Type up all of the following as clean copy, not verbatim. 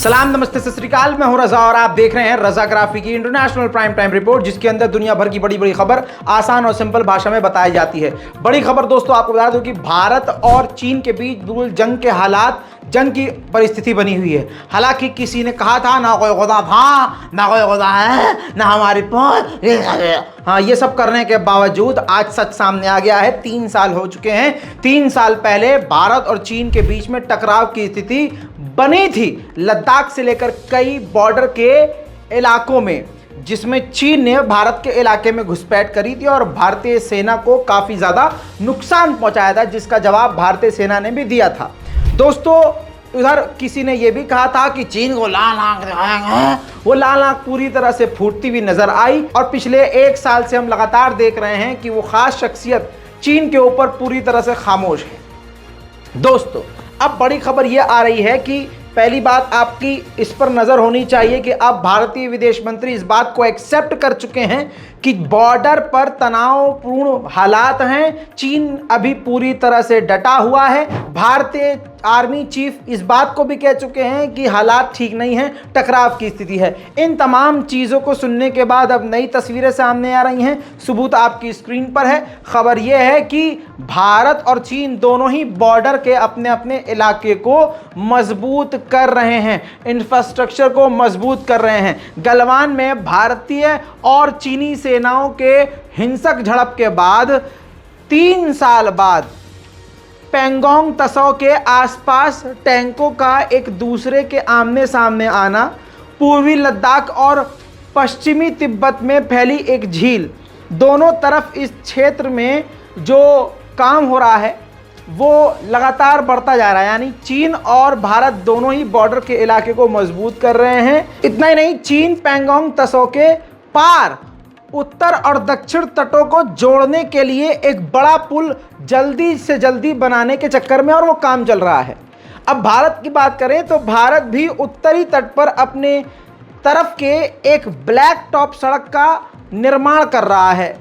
सलाम, नमस्ते, सत श्री अकाल। मैं हूं रजा और आप देख रहे हैं रजाग्राफी की इंटरनेशनल प्राइम टाइम रिपोर्ट, जिसके अंदर दुनिया भर की बड़ी बड़ी खबर आसान और सिंपल भाषा में बताई जाती है। बड़ी खबर दोस्तों आपको बता दूं कि भारत और चीन के बीच बिल्कुल जंग के हालात, जंग की परिस्थिति बनी हुई है। हालांकि किसी ने कहा था ना कोई खुदा था, ना कोई खुदा है, ना हमारी पहुंच, ये सब करने के बावजूद आज सच सामने आ गया है। 3 साल हो चुके हैं। 3 साल पहले भारत और चीन के बीच में टकराव की स्थिति बनी थी, लद्दाख से लेकर कई बॉर्डर के इलाकों में, जिसमें चीन ने भारत के इलाके में घुसपैठ करी थी और भारतीय सेना को काफ़ी ज़्यादा नुकसान पहुंचाया था, जिसका जवाब भारतीय सेना ने भी दिया था। दोस्तों, उधर किसी ने यह भी कहा था कि चीन को लाल आंख दिखाएंगे। वो लाल आंख पूरी तरह से फूटती हुई नजर आई और पिछले 1 साल से हम लगातार देख रहे हैं कि वो खास शख्सियत चीन के ऊपर पूरी तरह से खामोश है। दोस्तों, अब बड़ी खबर यह आ रही है कि पहली बात आपकी इस पर नज़र होनी चाहिए कि अब भारतीय विदेश मंत्री इस बात को एक्सेप्ट कर चुके हैं कि बॉर्डर पर तनावपूर्ण हालात हैं। चीन अभी पूरी तरह से डटा हुआ है। भारतीय आर्मी चीफ इस बात को भी कह चुके हैं कि हालात ठीक नहीं हैं, टकराव की स्थिति है। इन तमाम चीज़ों को सुनने के बाद अब नई तस्वीरें सामने आ रही हैं। सबूत आपकी स्क्रीन पर है। खबर यह है कि भारत और चीन दोनों ही बॉर्डर के अपने अपने इलाके को मजबूत कर रहे हैं, इंफ्रास्ट्रक्चर को मजबूत कर रहे हैं। गलवान में भारतीय और चीनी सेनाओं के हिंसक झड़प के बाद 3 साल बाद पेंगोंग त्सो के आसपास टैंकों का एक दूसरे के आमने सामने आना, पूर्वी लद्दाख और पश्चिमी तिब्बत में फैली एक झील, दोनों तरफ इस क्षेत्र में जो काम हो रहा है वो लगातार बढ़ता जा रहा है। यानी चीन और भारत दोनों ही बॉर्डर के इलाके को मजबूत कर रहे हैं। इतना ही नहीं, चीन पेंगोंग त्सो के पार उत्तर और दक्षिण तटों को जोड़ने के लिए एक बड़ा पुल जल्दी से जल्दी बनाने के चक्कर में और वो काम चल रहा है। अब भारत की बात करें तो भारत भी उत्तरी तट पर अपने तरफ के एक ब्लैक टॉप सड़क का निर्माण कर रहा है।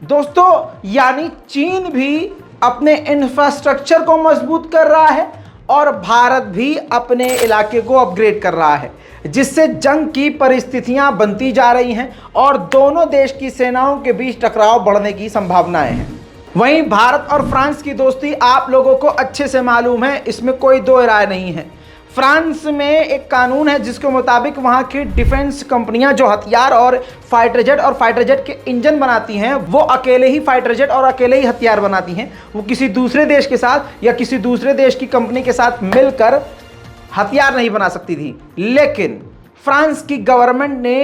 दोस्तों, यानी चीन भी अपने इंफ्रास्ट्रक्चर को मजबूत कर रहा है और भारत भी अपने इलाके को अपग्रेड कर रहा है, जिससे जंग की परिस्थितियां बनती जा रही हैं और दोनों देश की सेनाओं के बीच टकराव बढ़ने की संभावनाएं हैं। वहीं भारत और फ्रांस की दोस्ती आप लोगों को अच्छे से मालूम है, इसमें कोई दो राय नहीं है। फ्रांस में एक कानून है जिसके मुताबिक वहाँ की डिफेंस कंपनियां जो हथियार और फाइटर जेट के इंजन बनाती हैं, वो अकेले ही फाइटर जेट और अकेले ही हथियार बनाती हैं। वो किसी दूसरे देश के साथ या किसी दूसरे देश की कंपनी के साथ मिलकर हथियार नहीं बना सकती थी। लेकिन फ्रांस की गवर्नमेंट ने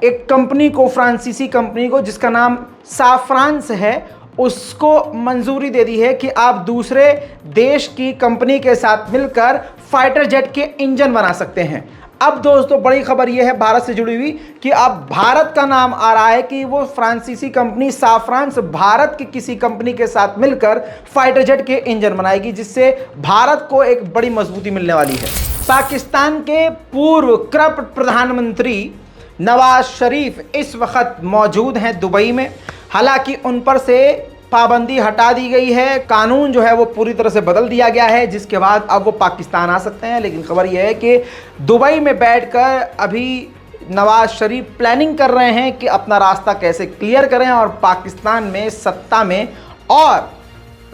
एक कंपनी को, फ्रांसीसी कंपनी को जिसका नाम साफ्रांस है, उसको मंजूरी दे दी है कि आप दूसरे देश की कंपनी के साथ मिलकर फाइटर जेट के इंजन बना सकते हैं। अब दोस्तों, बड़ी खबर यह है भारत से जुड़ी हुई कि अब भारत का नाम आ रहा है कि वो फ्रांसीसी कंपनी साफ्रांस भारत की किसी कंपनी के साथ मिलकर फाइटर जेट के इंजन बनाएगी, जिससे भारत को एक बड़ी मजबूती मिलने वाली है। पाकिस्तान के पूर्व करप्ट प्रधानमंत्री नवाज शरीफ इस वक्त मौजूद हैं दुबई में। हालांकि उन पर से पाबंदी हटा दी गई है, कानून जो है वो पूरी तरह से बदल दिया गया है, जिसके बाद अब वो पाकिस्तान आ सकते हैं। लेकिन खबर यह है कि दुबई में बैठकर अभी नवाज शरीफ प्लानिंग कर रहे हैं कि अपना रास्ता कैसे क्लियर करें और पाकिस्तान में सत्ता में और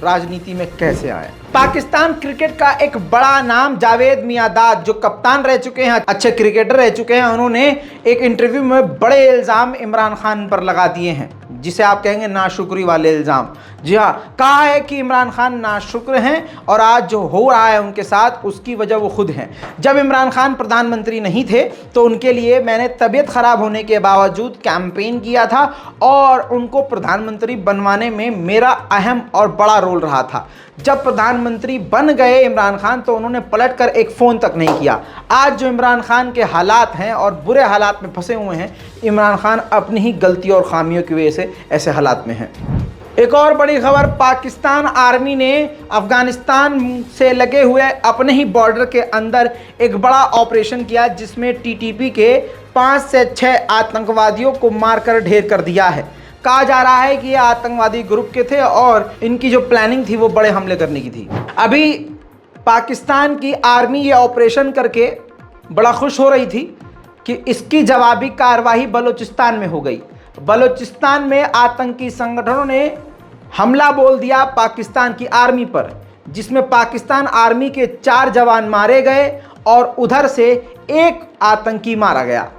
राजनीति में कैसे आए। पाकिस्तान क्रिकेट का एक बड़ा नाम जावेद मियांदाद, जो कप्तान रह चुके हैं, अच्छे क्रिकेटर रह चुके हैं, उन्होंने एक इंटरव्यू में बड़े इल्ज़ाम इमरान खान पर लगा दिए हैं, जिसे आप कहेंगे नाशुक्री वाले इल्ज़ाम। जी हाँ, कहा है कि इमरान खान नाशुक्र हैं और आज जो हो रहा है उनके साथ उसकी वजह वो खुद हैं। जब इमरान खान प्रधानमंत्री नहीं थे तो उनके लिए मैंने तबीयत ख़राब होने के बावजूद कैंपेन किया था और उनको प्रधानमंत्री बनवाने में मेरा अहम और बड़ा रोल रहा था। जब प्रधानमंत्री बन गए इमरान खान तो उन्होंने पलटकर एक फ़ोन तक नहीं किया। आज जो इमरान खान के हालात हैं और बुरे हालात में फंसे हुए हैं, इमरान खान अपनी ही गलती और खामियों की वजह से ऐसे हालात में हैं। एक और बड़ी खबर, पाकिस्तान आर्मी ने अफगानिस्तान से लगे हुए अपने ही बॉर्डर के अंदर एक बड़ा ऑपरेशन किया, जिसमें टीटीपी के 5 से 6 आतंकवादियों को मारकर ढेर कर दिया है। कहा जा रहा है कि ये आतंकवादी ग्रुप के थे और इनकी जो प्लानिंग थी वो बड़े हमले करने की थी। अभी पाकिस्तान की आर्मी ये ऑपरेशन करके बड़ा खुश हो रही थी कि इसकी जवाबी कार्रवाई बलूचिस्तान में हो गई। बलूचिस्तान में आतंकी संगठनों ने हमला बोल दिया पाकिस्तान की आर्मी पर, जिसमें पाकिस्तान आर्मी के 4 जवान मारे गए और उधर से एक आतंकी मारा गया।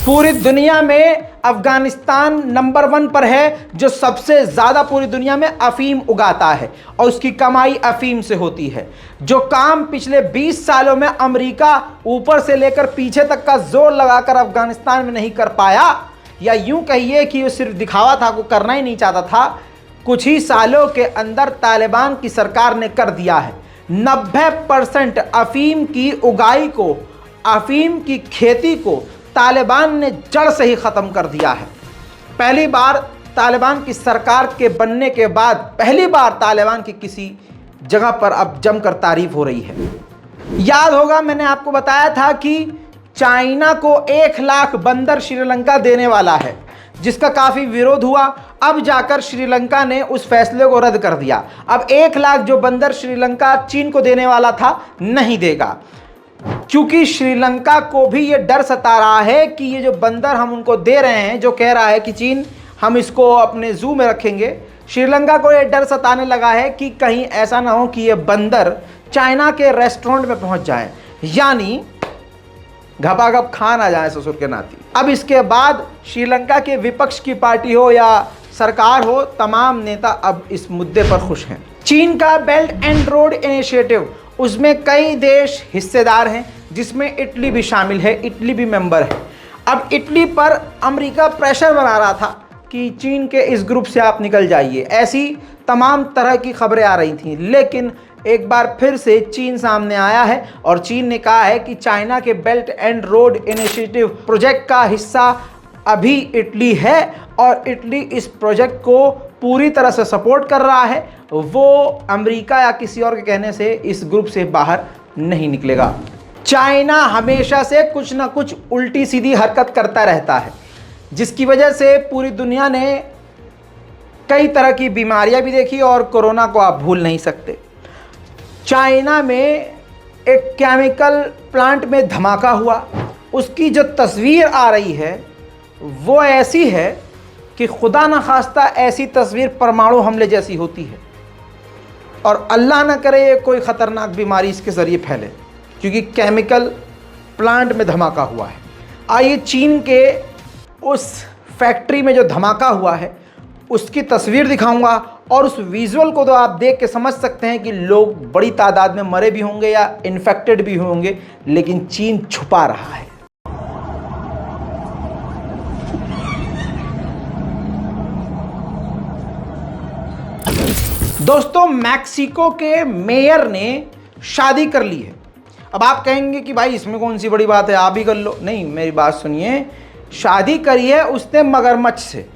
पूरी दुनिया में अफगानिस्तान नंबर 1 पर है, जो सबसे ज़्यादा पूरी दुनिया में अफीम उगाता है और उसकी कमाई अफीम से होती है। जो काम पिछले 20 सालों में अमेरिका ऊपर से लेकर पीछे तक का जोर लगाकर अफगानिस्तान में नहीं कर पाया, या यूं कहिए कि वो सिर्फ दिखावा था, वो करना ही नहीं चाहता था, कुछ ही सालों के अंदर तालिबान की सरकार ने कर दिया है। 90% अफीम की उगाई को, अफीम की खेती को तालिबान ने जड़ से ही ख़त्म कर दिया है। पहली बार तालिबान की सरकार के बनने के बाद पहली बार तालिबान की किसी जगह पर अब जमकर तारीफ हो रही है। याद होगा मैंने आपको बताया था कि चाइना को 1 लाख बंदर श्रीलंका देने वाला है, जिसका काफ़ी विरोध हुआ। अब जाकर श्रीलंका ने उस फैसले को रद्द कर दिया। अब 1 लाख जो बंदर श्रीलंका चीन को देने वाला था, नहीं देगा, क्योंकि श्रीलंका को भी ये डर सता रहा है कि ये जो बंदर हम उनको दे रहे हैं, जो कह रहा है कि चीन हम इसको अपने जू में रखेंगे, श्रीलंका को ये डर सताने लगा है कि कहीं ऐसा ना हो कि ये बंदर चाइना के रेस्टोरेंट में पहुंच जाए, यानी घपाघप खा ना जाए ससुर के नाती। अब इसके बाद श्रीलंका के विपक्ष की पार्टी हो या सरकार हो, तमाम नेता अब इस मुद्दे पर खुश हैं। चीन का बेल्ट एंड रोड इनिशिएटिव, उसमें कई देश हिस्सेदार हैं, जिसमें इटली भी शामिल है, इटली भी मेंबर है। अब इटली पर अमेरिका प्रेशर बना रहा था कि चीन के इस ग्रुप से आप निकल जाइए, ऐसी तमाम तरह की खबरें आ रही थीं, लेकिन एक बार फिर से चीन सामने आया है और चीन ने कहा है कि चाइना के belt and road initiative project का हिस्सा अभी इटली है और इटली इस प्रोजेक्ट को पूरी तरह से सपोर्ट कर रहा है। वो अमेरिका या किसी और के कहने से इस ग्रुप से बाहर नहीं निकलेगा। चाइना हमेशा से कुछ ना कुछ उल्टी सीधी हरकत करता रहता है, जिसकी वजह से पूरी दुनिया ने कई तरह की बीमारियां भी देखी और कोरोना को आप भूल नहीं सकते। चाइना में एक केमिकल प्लांट में धमाका हुआ, उसकी जो तस्वीर आ रही है वो ऐसी है कि खुदा न खास्ता ऐसी तस्वीर परमाणु हमले जैसी होती है, और अल्लाह न करे ये कोई ख़तरनाक बीमारी इसके ज़रिए फैले, क्योंकि केमिकल प्लांट में धमाका हुआ है। आइए चीन के उस फैक्ट्री में जो धमाका हुआ है उसकी तस्वीर दिखाऊंगा, और उस विजुअल को तो आप देख के समझ सकते हैं कि लोग बड़ी तादाद में मरे भी होंगे या इन्फेक्टेड भी होंगे, लेकिन चीन छुपा रहा है। दोस्तों, मैक्सिको के मेयर ने शादी कर ली है। अब आप कहेंगे कि भाई इसमें कौन सी बड़ी बात है, आप ही कर लो। नहीं, मेरी बात सुनिए, शादी करी है उसने मगरमच्छ से।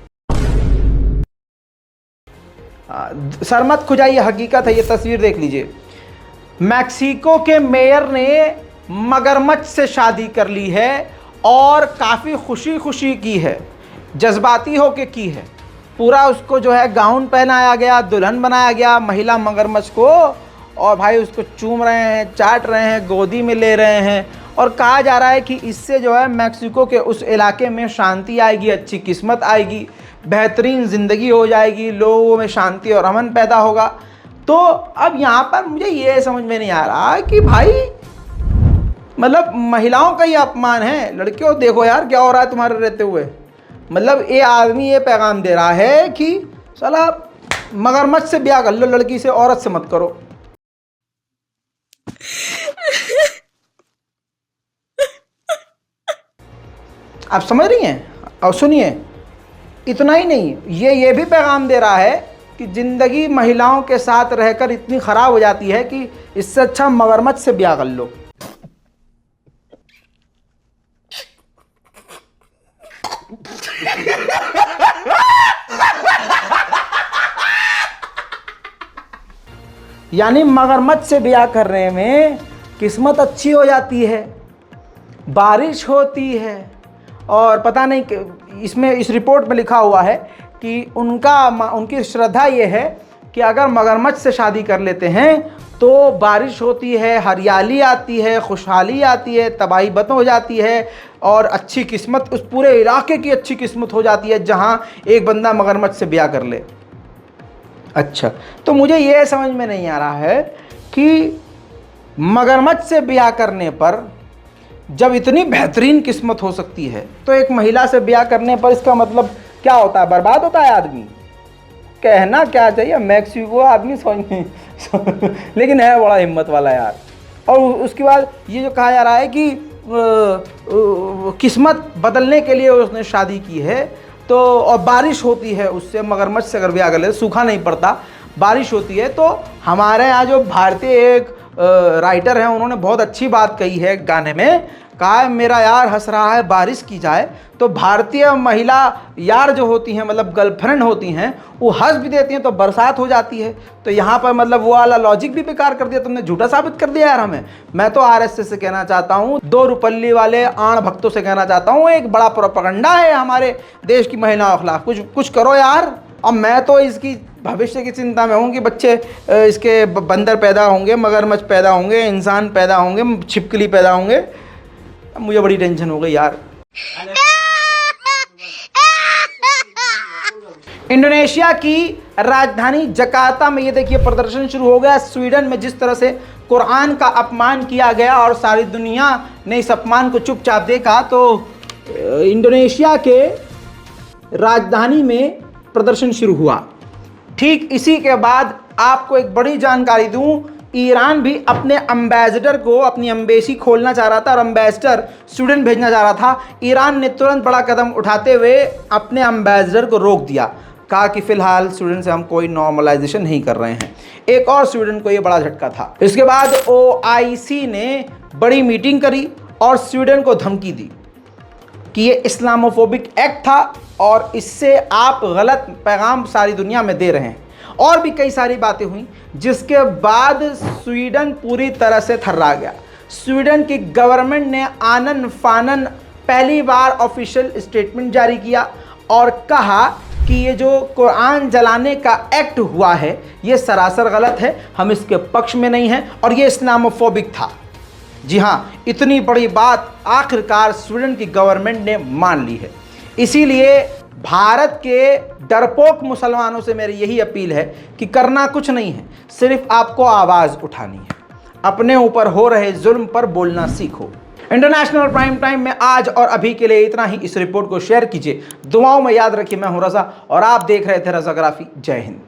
सर मत खुजाइए, हकीकत है, ये तस्वीर देख लीजिए। मैक्सिको के मेयर ने मगरमच्छ से शादी कर ली है और काफ़ी खुशी खुशी की है, जज्बाती होके की है। पूरा उसको जो है गाउन पहनाया गया, दुल्हन बनाया गया महिला मगरमच्छ को, और भाई उसको चूम रहे हैं, चाट रहे हैं, गोदी में ले रहे हैं, और कहा जा रहा है कि इससे जो है मैक्सिको के उस इलाके में शांति आएगी, अच्छी किस्मत आएगी, बेहतरीन ज़िंदगी हो जाएगी, लोगों में शांति और अमन पैदा होगा। तो अब यहाँ पर मुझे ये समझ में नहीं आ रहा कि भाई मतलब महिलाओं का ही अपमान है। लड़कियों देखो यार क्या हो रहा है तुम्हारे रहते हुए। मतलब ये आदमी ये पैगाम दे रहा है कि साला मगरमच्छ से ब्याह कर लो, लड़की से, औरत से मत करो। आप समझ रही हैं? और सुनिए, इतना ही नहीं, ये भी पैगाम दे रहा है कि ज़िंदगी महिलाओं के साथ रहकर इतनी ख़राब हो जाती है कि इससे अच्छा मगरमच्छ से ब्याह कर लो। यानी मगरमच्छ से ब्याह करने में किस्मत अच्छी हो जाती है, बारिश होती है, और पता नहीं इसमें इस रिपोर्ट में लिखा हुआ है कि उनकी श्रद्धा ये है कि अगर मगरमच्छ से शादी कर लेते हैं तो बारिश होती है, हरियाली आती है, खुशहाली आती है, तबाही बद हो जाती है और अच्छी किस्मत, उस पूरे इलाके की अच्छी किस्मत हो जाती है जहाँ एक बंदा मगरमच्छ से ब्याह कर ले। अच्छा, तो मुझे ये समझ में नहीं आ रहा है कि मगरमच्छ से ब्याह करने पर जब इतनी बेहतरीन किस्मत हो सकती है तो एक महिला से ब्याह करने पर इसका मतलब क्या होता है? बर्बाद होता है आदमी। कहना क्या चाहिए, मैक्सिको आदमी समझ नहीं लेकिन है बड़ा हिम्मत वाला यार। और उसके बाद ये जो कहा जा रहा है कि किस्मत बदलने के लिए उसने शादी की है, तो और बारिश होती है उससे, मगरमच्छ से अगर ब्याह कर ले, सूखा नहीं पड़ता, बारिश होती है। तो हमारे यहाँ जो भारतीय एक राइटर हैं, उन्होंने बहुत अच्छी बात कही है गाने में, कहा है मेरा यार हंस रहा है बारिश की जाए। तो भारतीय महिला यार जो होती हैं, मतलब गर्लफ्रेंड होती हैं, वो हंस भी देती हैं तो बरसात हो जाती है। तो यहाँ पर मतलब वो वाला लॉजिक भी बेकार कर दिया तुमने, झूठा साबित कर दिया यार हमें। मैं तो आरएसएस से कहना चाहता हूँ, दो रुपल्ली वाले आण भक्तों से कहना चाहता हूँ, एक बड़ा प्रोपेगेंडा है हमारे देश की महिलाओं के खिलाफ, कुछ करो यार। अब मैं तो इसकी भविष्य की चिंता में हूँ कि बच्चे इसके बंदर पैदा होंगे, मगरमच्छ पैदा होंगे, इंसान पैदा होंगे, छिपकली पैदा होंगे। मुझे बड़ी टेंशन हो गई यार। इंडोनेशिया की राजधानी जकार्ता में ये देखिए प्रदर्शन शुरू हो गया। स्वीडन में जिस तरह से कुरान का अपमान किया गया और सारी दुनिया ने इस अपमान को चुपचाप देखा, तो इंडोनेशिया के राजधानी में प्रदर्शन शुरू हुआ। ठीक इसी के बाद आपको एक बड़ी जानकारी दूं, ईरान भी अपने एम्बेसडर को, अपनी एम्बेसी खोलना चाह रहा था और एम्बेसडर स्वीडन भेजना चाह रहा था। ईरान ने तुरंत बड़ा कदम उठाते हुए अपने एम्बेसडर को रोक दिया, कहा कि फिलहाल स्वीडन से हम कोई नॉर्मलाइजेशन नहीं कर रहे हैं। एक और स्वीडन को ये बड़ा झटका था। इसके बाद OIC ने बड़ी मीटिंग करी और स्वीडन को धमकी दी कि ये इस्लामोफोबिक एक्ट था और इससे आप गलत पैगाम सारी दुनिया में दे रहे हैं। और भी कई सारी बातें हुई, जिसके बाद स्वीडन पूरी तरह से थर्रा गया। स्वीडन की गवर्नमेंट ने आनन फानन पहली बार ऑफिशियल स्टेटमेंट जारी किया और कहा कि ये जो कुरान जलाने का एक्ट हुआ है ये सरासर गलत है, हम इसके पक्ष में नहीं हैं और ये इस्लामोफोबिक था। जी हाँ, इतनी बड़ी बात आखिरकार स्वीडन की गवर्नमेंट ने मान ली है। इसीलिए भारत के डरपोक मुसलमानों से मेरी यही अपील है कि करना कुछ नहीं है, सिर्फ आपको आवाज़ उठानी है। अपने ऊपर हो रहे जुल्म पर बोलना सीखो। इंटरनेशनल प्राइम टाइम में आज और अभी के लिए इतना ही। इस रिपोर्ट को शेयर कीजिए, दुआओं में याद रखिए। मैं हूं रज़ा और आप देख रहे थे रज़ाग्राफी। जय हिंद।